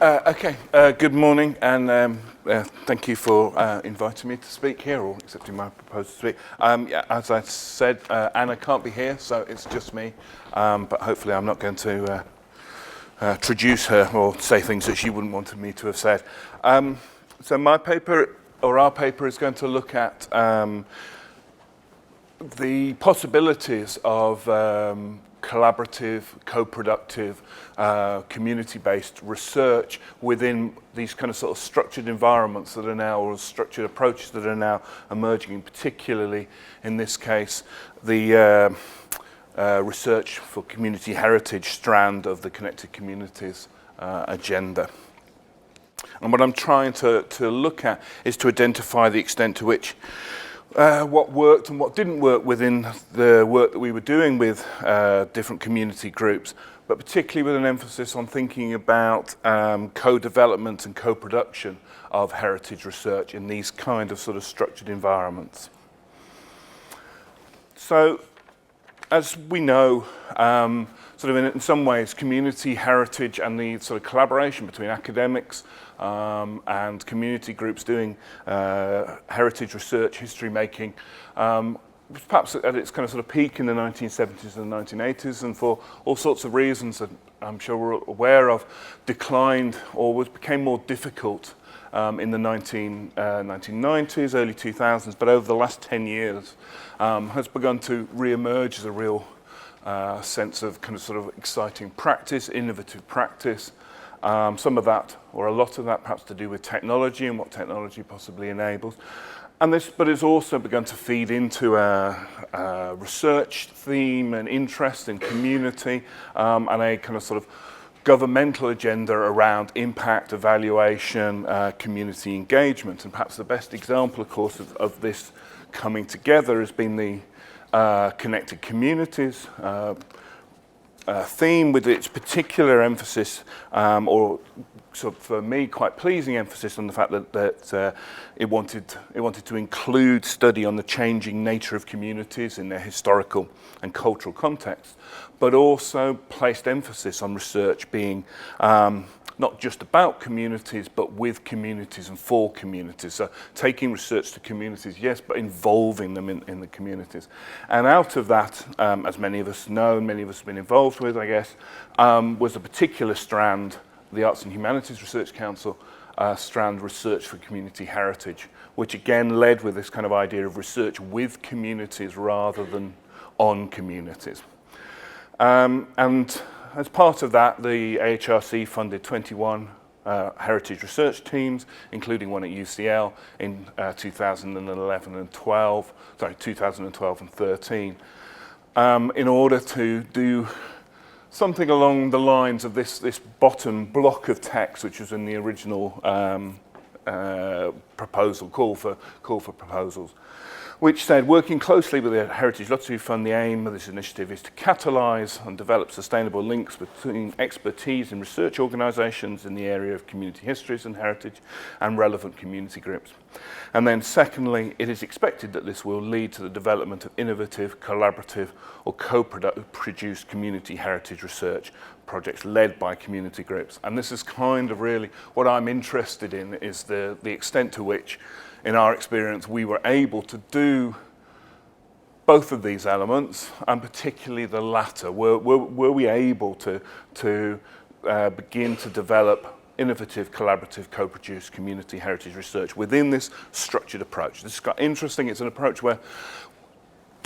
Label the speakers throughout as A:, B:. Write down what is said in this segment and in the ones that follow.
A: Good morning, and thank you for inviting me to speak here, or accepting my proposal to speak. As I said, Anna can't be here, so it's just me, but hopefully I'm not going to traduce her or say things that she wouldn't want me to have said. So my paper, or our paper, is going to look at the possibilities of collaborative, co-productive, community-based research within these kind of sort of structured environments that are now, or structured approaches that are now emerging, and particularly in this case, the research for community heritage strand of the Connected Communities agenda. And what I'm trying to look at is to identify the extent to which what worked and what didn't work within the work that we were doing with different community groups, but particularly with an emphasis on thinking about co-development and co-production of heritage research in these kind of sort of structured environments. So, as we know, sort of in some ways, community heritage and the sort of collaboration between academics and community groups doing heritage research, history making, was perhaps at its kind of sort of peak in the 1970s and 1980s, and for all sorts of reasons that I'm sure we're aware of, declined or became more difficult in the 1990s, early 2000s, but over the last 10 years has begun to re-emerge as a real sense of kind of sort of exciting practice, innovative practice. Some of that, or a lot of that, perhaps to do with technology and what technology possibly enables. But it's also begun to feed into a research theme and interest in community and a kind of sort of governmental agenda around impact, evaluation, community engagement. And perhaps the best example, of course, of this coming together has been the Connected Communities theme, with its particular emphasis, or sort of for me quite pleasing emphasis on the fact that it wanted to include study on the changing nature of communities in their historical and cultural context, but also placed emphasis on research being not just about communities, but with communities and for communities. So taking research to communities, yes, but involving them in the communities. And out of that, as many of us know, many of us have been involved with, I guess, was a particular strand, the Arts and Humanities Research Council strand, Research for Community Heritage, which again led with this kind of idea of research with communities rather than on communities. And as part of that, the AHRC funded 21 heritage research teams, including one at UCL in 2011 and 2012 and 13, in order to do something along the lines of this bottom block of text, which was in the original proposal, call for proposals, which said, working closely with the Heritage Lottery Fund, the aim of this initiative is to catalyse and develop sustainable links between expertise in research organisations in the area of community histories and heritage and relevant community groups. And then secondly, it is expected that this will lead to the development of innovative, collaborative or co-produced community heritage research projects led by community groups. And this is kind of really what I'm interested in, is the extent to which, in our experience, we were able to do both of these elements, and particularly the latter. Were we able to begin to develop innovative, collaborative, co-produced community heritage research within this structured approach? This is quite interesting. It's an approach where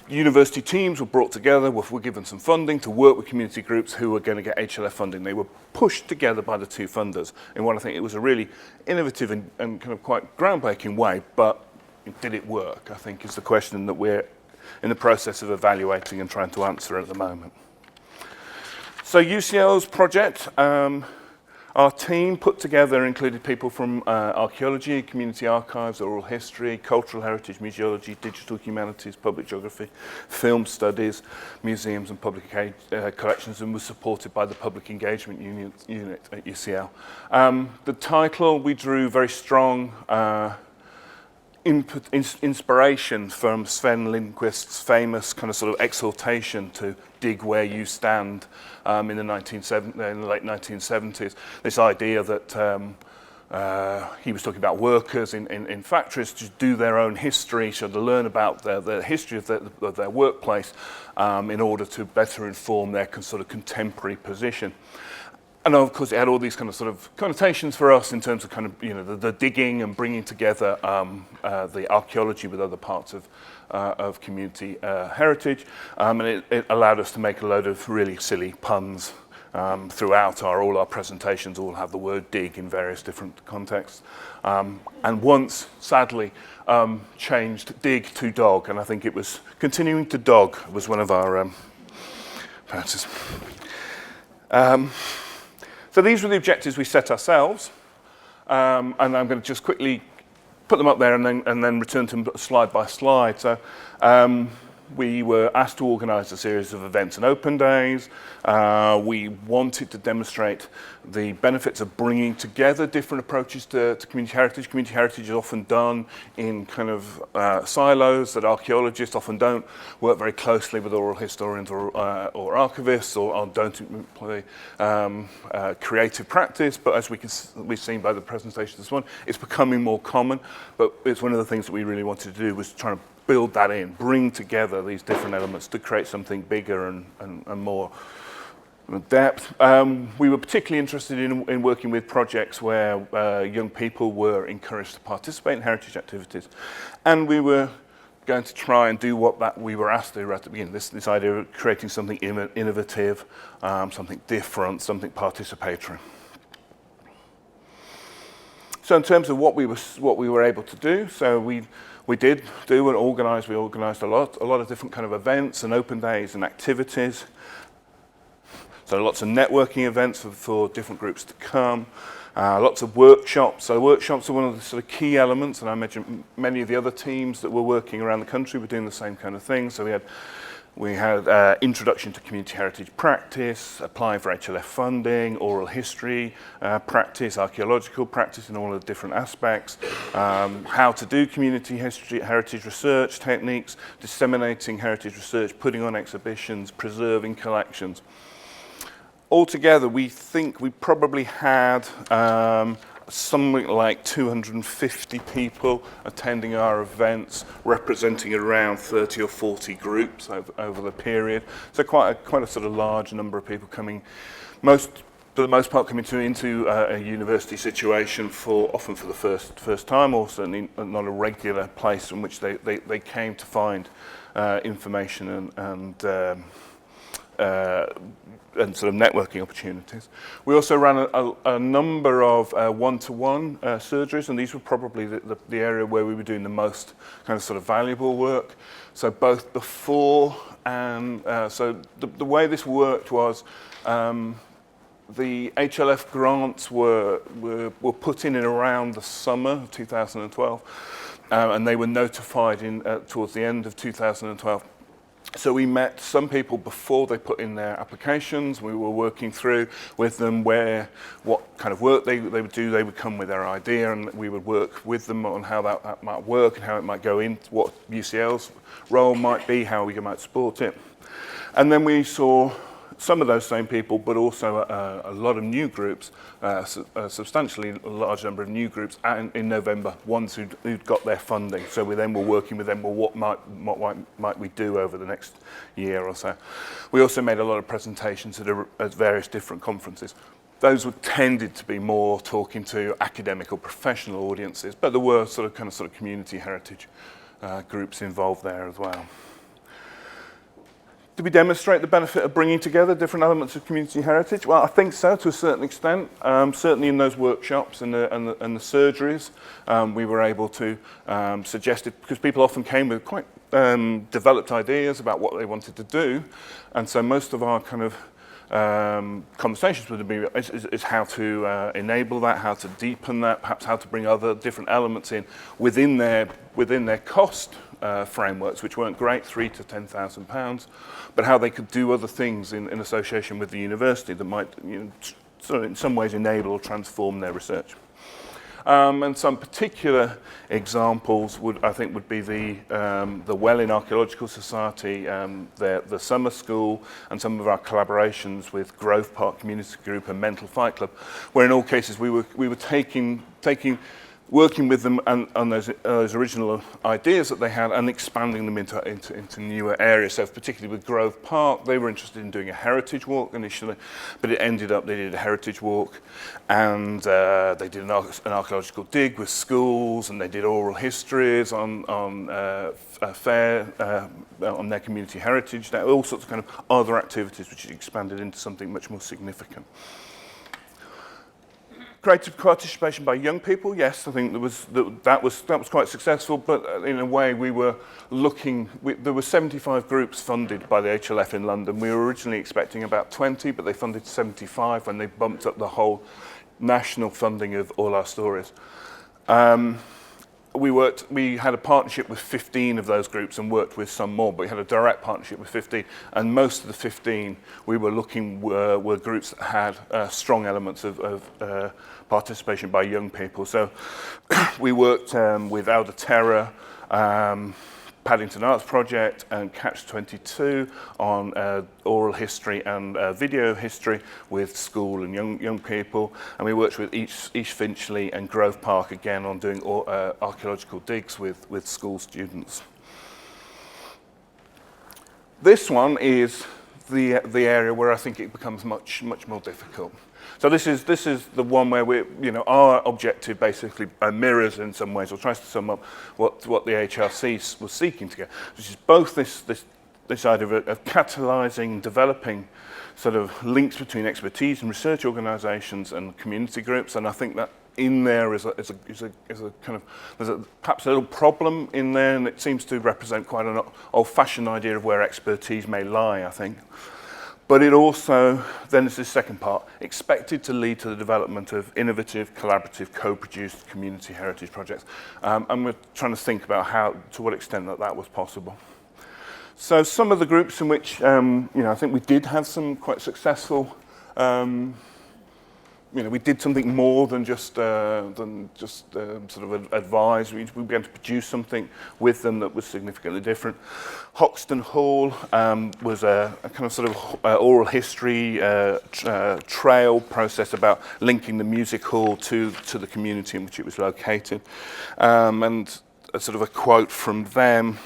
A: university teams were brought together, were given some funding to work with community groups who were going to get HLF funding. They were pushed together by the two funders in what I think it was a really innovative and kind of quite groundbreaking way, but did it work, I think, is the question that we're in the process of evaluating and trying to answer at the moment. So UCL's project, our team put together included people from archaeology, community archives, oral history, cultural heritage, museology, digital humanities, public geography, film studies, museums and public collections, and was supported by the public engagement unit at UCL. The title, we drew very strong inspiration from Sven Lindqvist's famous kind of sort of exhortation to dig where you stand in the late 1970s. This idea that he was talking about workers in factories to do their own history, so to learn about the history of their workplace in order to better inform their sort of contemporary position. And of course, it had all these kind of sort of connotations for us in terms of kind of, you know, the digging and bringing together the archaeology with other parts of community heritage. And it allowed us to make a load of really silly puns throughout all our presentations. All have the word dig in various different contexts. And once, sadly, changed dig to dog. And I think it was continuing to dog was one of our practices. So these were the objectives we set ourselves, and I'm going to just quickly put them up there and then return to them slide by slide. So we were asked to organise a series of events and open days. We wanted to demonstrate the benefits of bringing together different approaches to community heritage. Community heritage is often done in kind of silos that archaeologists often don't work very closely with oral historians or archivists, or don't employ creative practice. But as we've seen by the presentation this morning, it's becoming more common. But it's one of the things that we really wanted to do was try to build that in, bring together these different elements to create something bigger and more depth. We were particularly interested in working with projects where young people were encouraged to participate in heritage activities. And we were going to try and do what we were asked to do right at the beginning, this idea of creating something innovative, something different, something participatory. So in terms of what we were able to do, so we did do and organise. We organised a lot of different kind of events and open days and activities. So lots of networking events for different groups to come. Lots of workshops. So workshops are one of the sort of key elements, and I imagine many of the other teams that were working around the country were doing the same kind of thing. So we had introduction to community heritage practice, applying for HLF funding, oral history practice, archaeological practice in all of the different aspects, how to do community heritage research techniques, disseminating heritage research, putting on exhibitions, preserving collections. Altogether, we think we probably had something like 250 people attending our events, representing around 30 or 40 groups over the period. So quite a sort of large number of people coming, for the most part coming into a university situation often for the first time, or certainly not a regular place from which they came to find information and sort of networking opportunities. We also ran a number of one-to-one surgeries, and these were probably the area where we were doing the most kind of sort of valuable work. So both before and so the way this worked was the HLF grants were put in around the summer of 2012, and they were notified towards the end of 2012. So we met some people before they put in their applications. We were working through with them what kind of work they would do. They would come with their idea, and we would work with them on how that might work and how it might go in, what UCL's role might be, how we might support it. And then we saw some of those same people, but also a lot of new groups, substantially a large number of new groups in November, ones who'd got their funding. So we then were working with them, well, what might we do over the next year or so? We also made a lot of presentations at various different conferences. Those tended to be more talking to academic or professional audiences, but there were sort of community heritage groups involved there as well. Did we demonstrate the benefit of bringing together different elements of community heritage? Well, I think so, to a certain extent. Certainly in those workshops and the surgeries, we were able to suggest it, because people often came with quite developed ideas about what they wanted to do. And so most of our kind of conversations would be is how to enable that, how to deepen that, perhaps how to bring other different elements in within their cost frameworks, which weren't great, £3,000 to £10,000, but how they could do other things in association with the university that might, sort of in some ways enable or transform their research. And some particular examples I think would be the Welling Archaeological Society, the summer school, and some of our collaborations with Grove Park Community Group and Mental Fight Club, where in all cases we were working with them on those original ideas that they had and expanding them into newer areas. So particularly with Grove Park, they were interested in doing a heritage walk initially, but it ended up they did a heritage walk, and they did an archaeological dig with schools, and they did oral histories on their community heritage, all sorts of kind of other activities which expanded into something much more significant. Creative participation by young people, yes, I think that was quite successful, but in a way we were looking, there were 75 groups funded by the HLF in London. We were originally expecting about 20, but they funded 75 when they bumped up the whole national funding of All Our Stories. We had a partnership with 15 of those groups and worked with some more, but we had a direct partnership with 15, and most of the 15 we were looking were groups that had strong elements of participation by young people. So we worked with Elder Terror, Paddington Arts Project, and Catch 22 on oral history and video history with school and young people, and we worked with East Finchley and Grove Park again on doing archaeological digs with school students. This one is the area where I think it becomes much more difficult. So this is the one where our objective basically mirrors in some ways, or tries to sum up what the HRC was seeking to get, which is both this idea of catalysing, developing sort of links between expertise and research organisations and community groups, and I think that in there is a kind of, there's perhaps a little problem in there, and it seems to represent quite an old-fashioned idea of where expertise may lie, I think. But it also, then it's this second part, expected to lead to the development of innovative, collaborative, co-produced community heritage projects. And we're trying to think about to what extent that was possible. So some of the groups in which, I think we did have some quite successful, we did something more than just sort of advise. We began to produce something with them that was significantly different. Hoxton Hall was a kind of sort of oral history trail process about linking the music hall to the community in which it was located. And a sort of a quote from them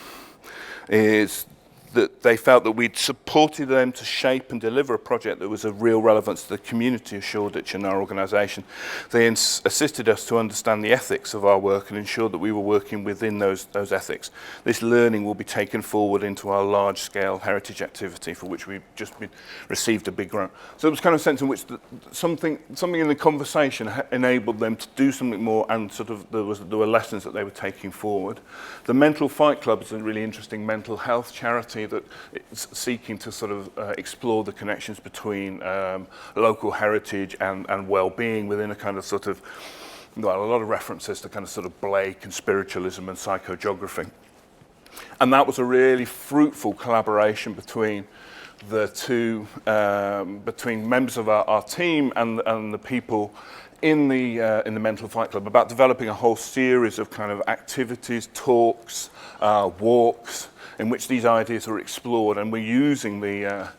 A: is that they felt that we'd supported them to shape and deliver a project that was of real relevance to the community of Shoreditch and our organisation. They assisted us to understand the ethics of our work and ensured that we were working within those ethics. This learning will be taken forward into our large-scale heritage activity, for which we've just received a big grant. So it was kind of a sense in which something in the conversation enabled them to do something more, and sort of there were lessons that they were taking forward. The Mental Fight Club is a really interesting mental health charity that is seeking to sort of explore the connections between local heritage and well-being within a kind of sort of, a lot of references to kind of sort of Blake and spiritualism and psychogeography. And that was a really fruitful collaboration between the two, between members of our team and the people in the Mental Fight Club, about developing a whole series of kind of activities, talks, walks, in which these ideas are explored, and we're using the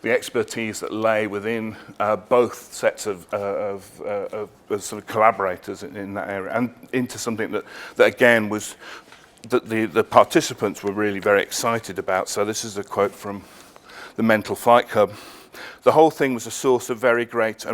A: expertise that lay within both sets of sort of collaborators in that area, and into something that again was that the participants were really very excited about. So this is a quote from the Mental Fight Club. The whole thing was a source of very great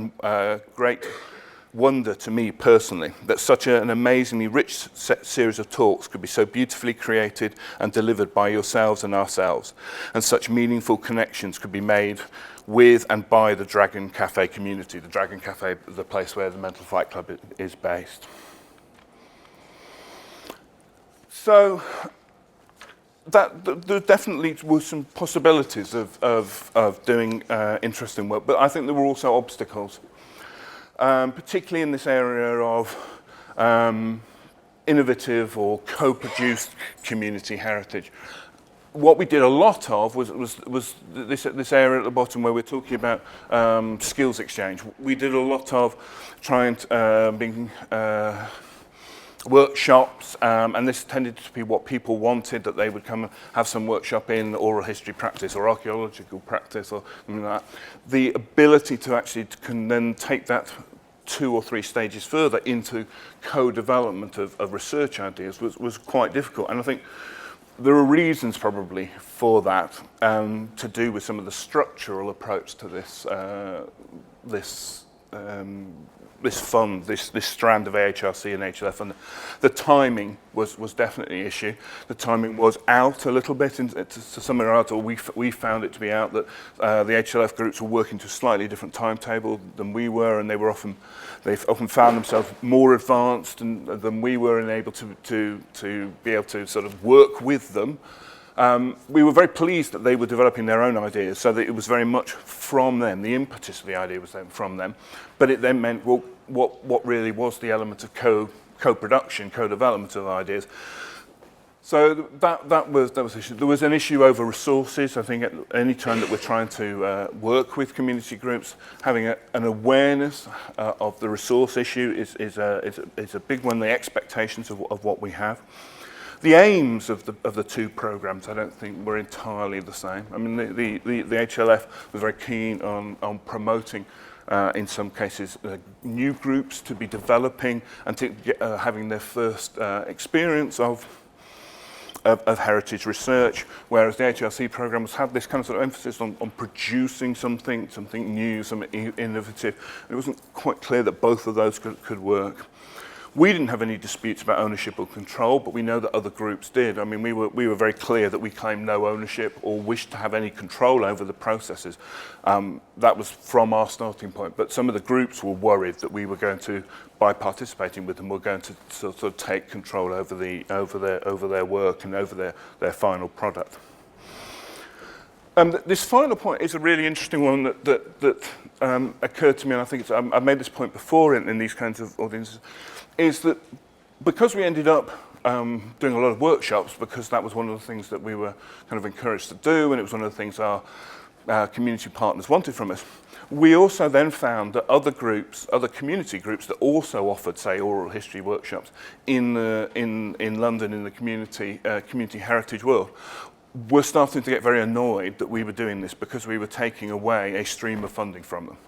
A: wonder to me personally, that such an amazingly rich series of talks could be so beautifully created and delivered by yourselves and ourselves, and such meaningful connections could be made with and by the Dragon Cafe community. The Dragon Cafe is the place where the Mental Fight Club is based. So there definitely were some possibilities of doing interesting work, but I think there were also obstacles. Particularly in this area of innovative or co-produced community heritage. What we did a lot of was this area at the bottom where we're talking about skills exchange. We did a lot of trying to workshops, and this tended to be what people wanted, that they would come and have some workshop in oral history practice or archaeological practice or something like that. The ability to actually can then take that 2 or 3 stages further into co-development of research ideas was quite difficult. And I think there are reasons probably for that, to do with some of the structural approach to this fund, this strand of AHRC and HLF, and the timing was definitely an issue. The timing was out a little bit to somewhere else, or we found it to be out, that the HLF groups were working to a slightly different timetable than we were, and they often found themselves more advanced than we were, and able to be able to sort of work with them. We were very pleased that they were developing their own ideas, so that it was very much from them. The impetus of the idea was then from them, but it then meant, well, what really was the element of co-production, co-development of ideas. So that was the issue. There was an issue over resources. I think at any time that we're trying to work with community groups, having an awareness of the resource issue is a big one. The expectations of what we have. The aims of the 2 programs, I don't think, were entirely the same. I mean, the HLF was very keen on promoting, in some cases, new groups to be developing and to having their first experience of heritage research, whereas the HRC programs had this kind of sort of emphasis on producing something new, something innovative. It wasn't quite clear that both of those could work. We didn't have any disputes about ownership or control, but we know that other groups did. I mean, we were very clear that we claimed no ownership or wished to have any control over the processes. That was from our starting point. But some of the groups were worried that we were going to, by participating with them, we're going to sort of take control over their work and over their final product. This final point is a really interesting one that occurred to me, and I think I've made this point before in these kinds of audiences, is that because we ended up doing a lot of workshops, because that was one of the things that we were kind of encouraged to do, and it was one of the things our community partners wanted from us, we also then found that other community groups that also offered, say, oral history workshops in London, in the community heritage world, were starting to get very annoyed that we were doing this because we were taking away a stream of funding from them.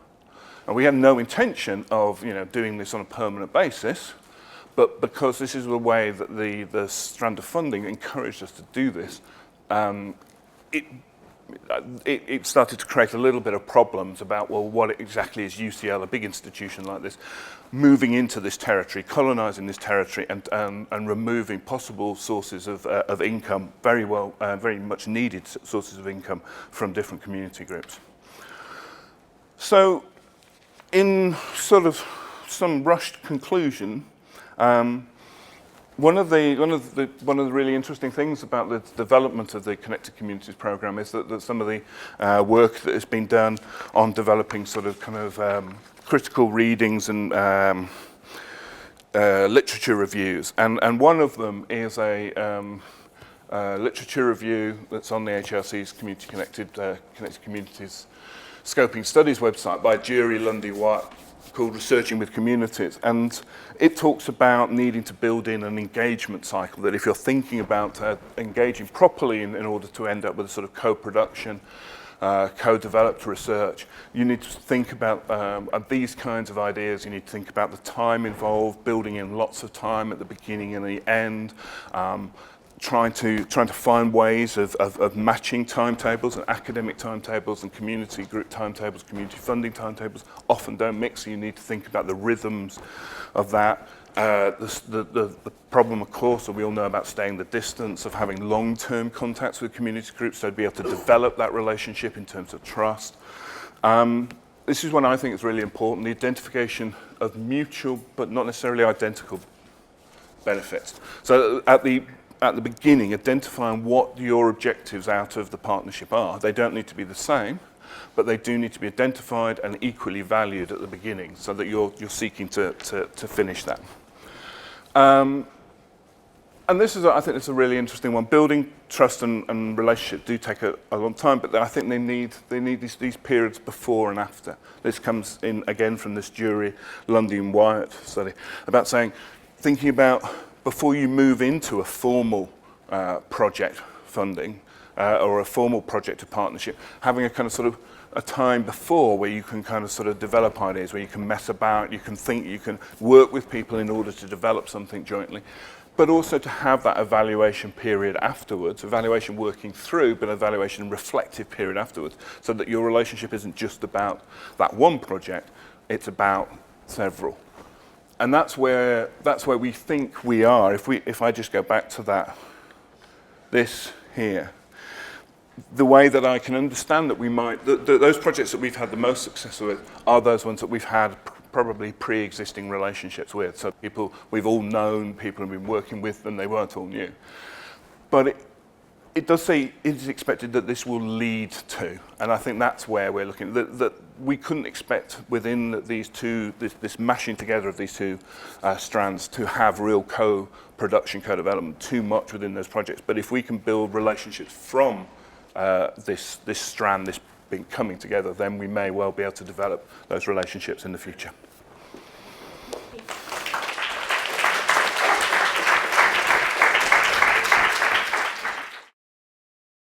A: And we had no intention of doing this on a permanent basis, but because this is the way that the strand of funding encouraged us to do this, it started to create a little bit of problems about, well, what exactly is UCL, a big institution like this, moving into this territory, colonising this territory, and removing possible sources of income, very much needed sources of income from different community groups. So, in sort of some rushed conclusion, one of the really interesting things about the development of the Connected Communities program is that some of the work that has been done on developing sort of kind of critical readings and literature reviews, and one of them is a literature review that's on the HRC's Connected Communities Scoping Studies website by Jury Lundy White, called Researching with Communities, and it talks about needing to build in an engagement cycle, that if you're thinking about engaging properly in order to end up with a sort of co-production, co-developed research, you need to think about these kinds of ideas. You need to think about the time involved, building in lots of time at the beginning and the end, trying to find ways of matching timetables, and academic timetables and community group timetables, community funding timetables often don't mix, so you need to think about the rhythms of that. The problem, of course, that we all know about staying the distance, of having long-term contacts with community groups, so to be able to develop that relationship in terms of trust. This is one I think is really important, the identification of mutual but not necessarily identical benefits. So at the beginning, identifying what your objectives out of the partnership are. They don't need to be the same, but they do need to be identified and equally valued at the beginning, so that you're seeking to finish that. And this is, I think, it's a really interesting one. Building trust and relationship do take a long time, but I think they need these periods before and after. This comes in again from this Jury Lundy and Wyatt study about saying, thinking about before you move into a formal project funding or a formal project of partnership, having a kind of sort of a time before where you can kind of sort of develop ideas, where you can mess about, you can think, you can work with people in order to develop something jointly, but also to have that evaluation period afterwards, evaluation working through, but evaluation reflective period afterwards, so that your relationship isn't just about that one project, it's about several. And that's where we think we are. If I just go back to this here, the way that I can understand that we might, those projects that we've had the most success with are those ones that we've had probably pre-existing relationships with. So people, we've all known, people have been working with them, they weren't all new. But it does say it is expected that this will lead to, and I think that's where we're looking, that we couldn't expect within these two, this mashing together of these two strands to have real co-production, co-development too much within those projects. But if we can build relationships from this strand, this being coming together, then we may well be able to develop those relationships in the future.